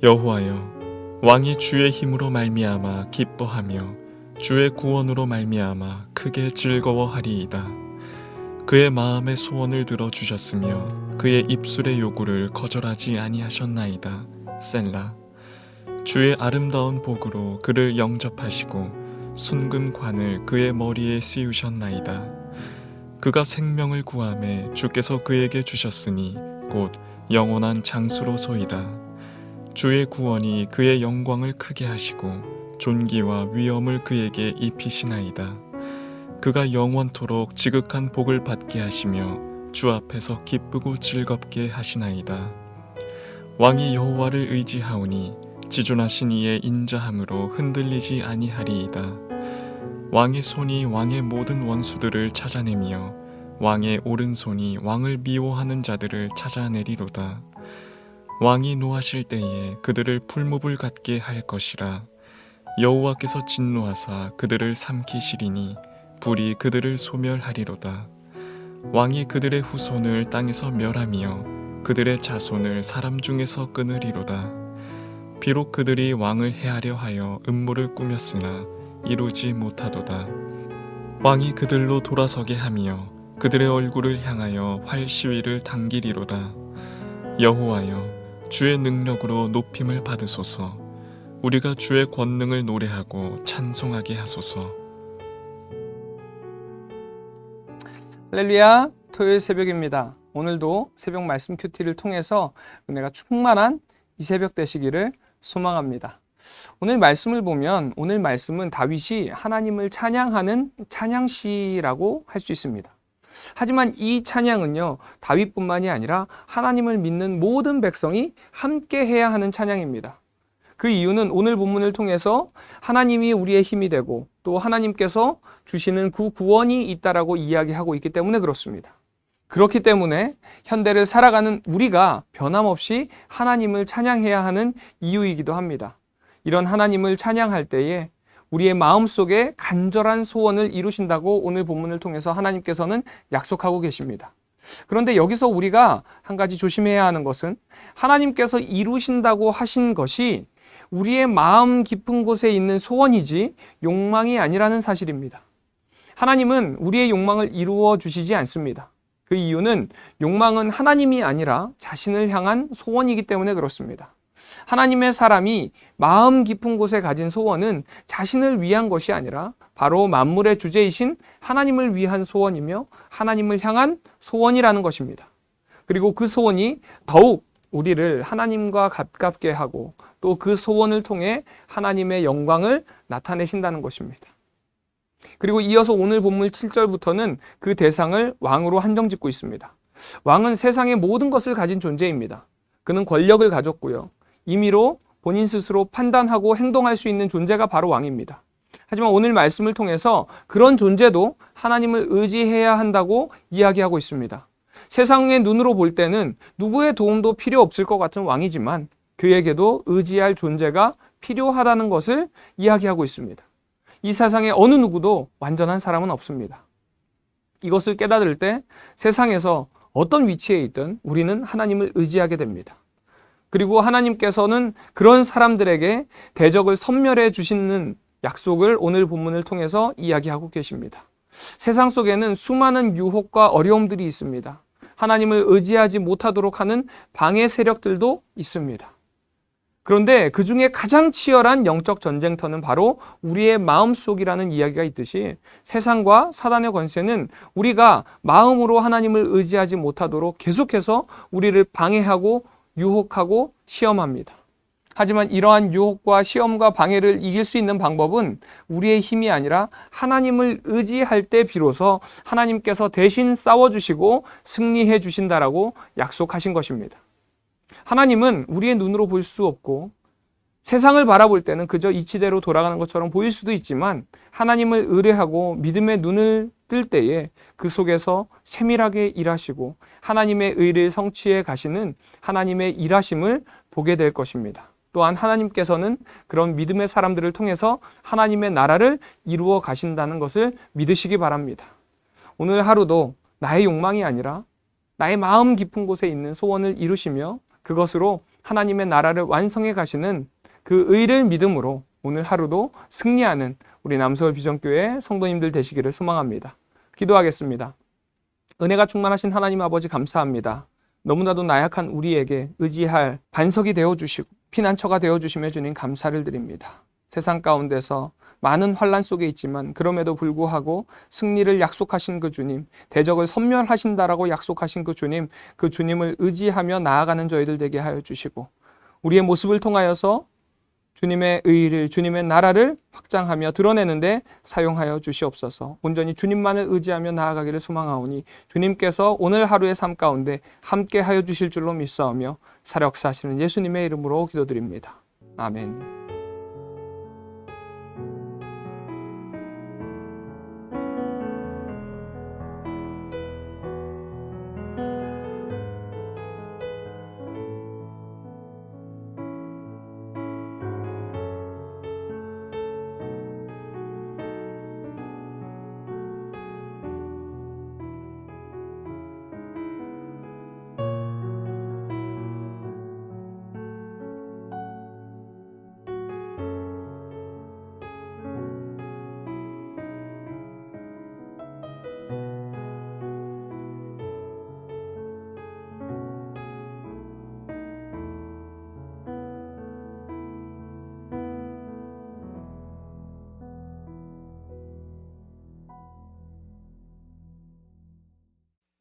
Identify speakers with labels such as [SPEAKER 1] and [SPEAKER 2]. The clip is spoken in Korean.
[SPEAKER 1] 여호와여, 왕이 주의 힘으로 말미암아 기뻐하며 주의 구원으로 말미암아 크게 즐거워하리이다. 그의 마음의 소원을 들어주셨으며 그의 입술의 요구를 거절하지 아니하셨나이다. 셀라. 주의 아름다운 복으로 그를 영접하시고 순금관을 그의 머리에 씌우셨나이다. 그가 생명을 구하매 주께서 그에게 주셨으니 곧 영원한 장수로소이다. 주의 구원이 그의 영광을 크게 하시고 존귀와 위엄을 그에게 입히시나이다. 그가 영원토록 지극한 복을 받게 하시며 주 앞에서 기쁘고 즐겁게 하시나이다. 왕이 여호와를 의지하오니 지존하신 이의 인자함으로 흔들리지 아니하리이다. 왕의 손이 왕의 모든 원수들을 찾아내며 왕의 오른손이 왕을 미워하는 자들을 찾아내리로다. 왕이 노하실 때에 그들을 풀무불 같게 할 것이라. 여호와께서 진노하사 그들을 삼키시리니 불이 그들을 소멸하리로다. 왕이 그들의 후손을 땅에서 멸하며 그들의 자손을 사람 중에서 끊으리로다. 비록 그들이 왕을 해하려 하여 음모를 꾸몄으나 이루지 못하도다. 왕이 그들로 돌아서게 하며 그들의 얼굴을 향하여 활 시위를 당기리로다. 여호와여, 주의 능력으로 높임을 받으소서. 우리가 주의 권능을 노래하고 찬송하게 하소서.
[SPEAKER 2] 할렐루야, 토요일 새벽입니다. 오늘도 새벽 말씀 큐티를 통해서 은혜가 충만한 이 새벽 되시기를 소망합니다. 오늘 말씀을 보면 오늘 말씀은 다윗이 하나님을 찬양하는 찬양시라고 할 수 있습니다. 하지만 이 찬양은요, 다윗뿐만이 아니라 하나님을 믿는 모든 백성이 함께 해야 하는 찬양입니다. 그 이유는 오늘 본문을 통해서 하나님이 우리의 힘이 되고 또 하나님께서 주시는 그 구원이 있다라고 이야기하고 있기 때문에 그렇습니다. 그렇기 때문에 현대를 살아가는 우리가 변함없이 하나님을 찬양해야 하는 이유이기도 합니다. 이런 하나님을 찬양할 때에 우리의 마음속에 간절한 소원을 이루신다고 오늘 본문을 통해서 하나님께서는 약속하고 계십니다. 그런데 여기서 우리가 한 가지 조심해야 하는 것은 하나님께서 이루신다고 하신 것이 우리의 마음 깊은 곳에 있는 소원이지 욕망이 아니라는 사실입니다. 하나님은 우리의 욕망을 이루어 주시지 않습니다. 그 이유는 욕망은 하나님이 아니라 자신을 향한 소원이기 때문에 그렇습니다. 하나님의 사람이 마음 깊은 곳에 가진 소원은 자신을 위한 것이 아니라 바로 만물의 주제이신 하나님을 위한 소원이며 하나님을 향한 소원이라는 것입니다. 그리고 그 소원이 더욱 우리를 하나님과 가깝게 하고 또 그 소원을 통해 하나님의 영광을 나타내신다는 것입니다. 그리고 이어서 오늘 본문 7절부터는 그 대상을 왕으로 한정짓고 있습니다. 왕은 세상의 모든 것을 가진 존재입니다. 그는 권력을 가졌고요. 임의로 본인 스스로 판단하고 행동할 수 있는 존재가 바로 왕입니다. 하지만 오늘 말씀을 통해서 그런 존재도 하나님을 의지해야 한다고 이야기하고 있습니다. 세상의 눈으로 볼 때는 누구의 도움도 필요 없을 것 같은 왕이지만 그에게도 의지할 존재가 필요하다는 것을 이야기하고 있습니다. 이 세상에 어느 누구도 완전한 사람은 없습니다. 이것을 깨달을 때 세상에서 어떤 위치에 있든 우리는 하나님을 의지하게 됩니다. 그리고 하나님께서는 그런 사람들에게 대적을 섬멸해 주시는 약속을 오늘 본문을 통해서 이야기하고 계십니다. 세상 속에는 수많은 유혹과 어려움들이 있습니다. 하나님을 의지하지 못하도록 하는 방해 세력들도 있습니다. 그런데 그 중에 가장 치열한 영적 전쟁터는 바로 우리의 마음속이라는 이야기가 있듯이 세상과 사단의 권세는 우리가 마음으로 하나님을 의지하지 못하도록 계속해서 우리를 방해하고 유혹하고 시험합니다. 하지만 이러한 유혹과 시험과 방해를 이길 수 있는 방법은 우리의 힘이 아니라 하나님을 의지할 때 비로소 하나님께서 대신 싸워주시고 승리해 주신다라고 약속하신 것입니다. 하나님은 우리의 눈으로 볼 수 없고 세상을 바라볼 때는 그저 이치대로 돌아가는 것처럼 보일 수도 있지만 하나님을 의뢰하고 믿음의 눈을 뜰 때에 그 속에서 세밀하게 일하시고 하나님의 의를 성취해 가시는 하나님의 일하심을 보게 될 것입니다. 또한 하나님께서는 그런 믿음의 사람들을 통해서 하나님의 나라를 이루어 가신다는 것을 믿으시기 바랍니다. 오늘 하루도 나의 욕망이 아니라 나의 마음 깊은 곳에 있는 소원을 이루시며 그것으로 하나님의 나라를 완성해 가시는 그 의를 믿음으로 오늘 하루도 승리하는 우리 남서울 비전교회 성도님들 되시기를 소망합니다. 기도하겠습니다. 은혜가 충만하신 하나님 아버지 감사합니다. 너무나도 나약한 우리에게 의지할 반석이 되어주시고 피난처가 되어주심에 주님 감사를 드립니다. 세상 가운데서 많은 환난 속에 있지만 그럼에도 불구하고 승리를 약속하신 그 주님, 대적을 섬멸하신다라고 약속하신 그 주님을 의지하며 나아가는 저희들 되게 하여 주시고 우리의 모습을 통하여서 주님의 의를, 주님의 나라를 확장하며 드러내는데 사용하여 주시옵소서. 온전히 주님만을 의지하며 나아가기를 소망하오니 주님께서 오늘 하루의 삶 가운데 함께 하여 주실 줄로 믿사오며 사역사하시는 예수님의 이름으로 기도드립니다. 아멘.